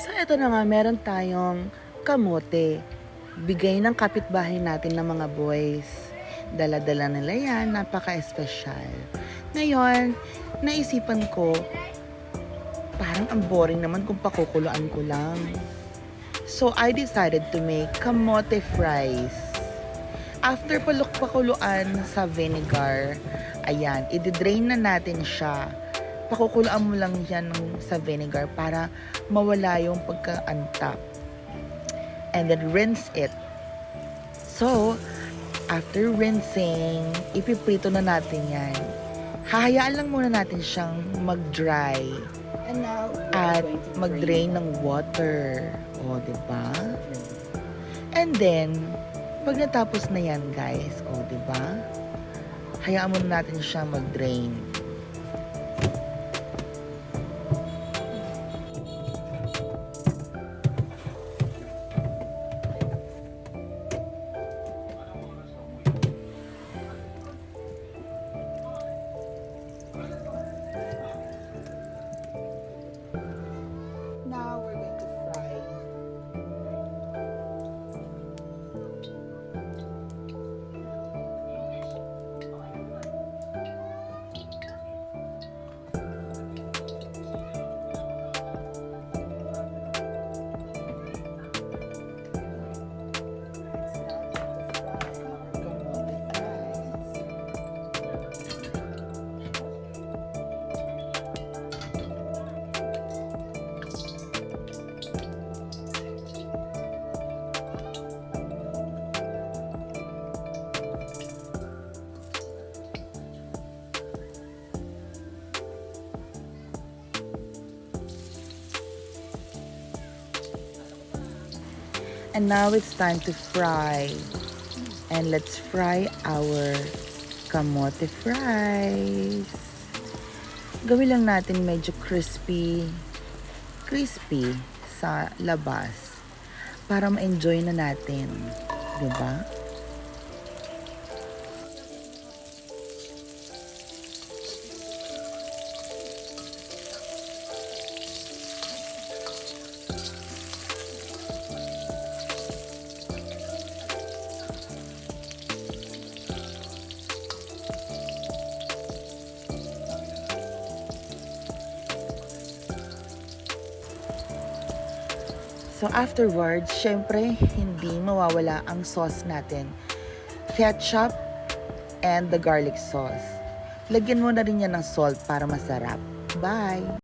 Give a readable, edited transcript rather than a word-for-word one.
So eto na nga, meron tayong kamote. Bigay ng kapitbahay natin ng mga boys. Dala-dala nila yan, napaka-espesyal. Ngayon, naisipan ko, parang ang boring naman kung pakukuluan ko lang. So I decided to make kamote fries. After pakuluan sa vinegar, ayan, i-drain na natin siya. Pakukuluan mo lang yan sa vinegar para mawala yung pagka-antap. And then rinse it. So, after rinsing, ipiprito na natin yan. Hahayaan lang muna natin siyang mag-dry. And now, At mag-drain ng water. O, diba? And then, pag natapos na yan, guys, o, diba? Hayaan muna natin siyang mag-drain. Now, we're going to fry. And now it's time to fry. And let's fry our kamote fries. Gawin lang natin medyo crispy sa labas para ma-enjoy na natin. Diba? So afterwards, syempre, hindi mawawala ang sauce natin. Ketchup and the garlic sauce. Lagyan mo na rin yan ng salt para masarap. Bye!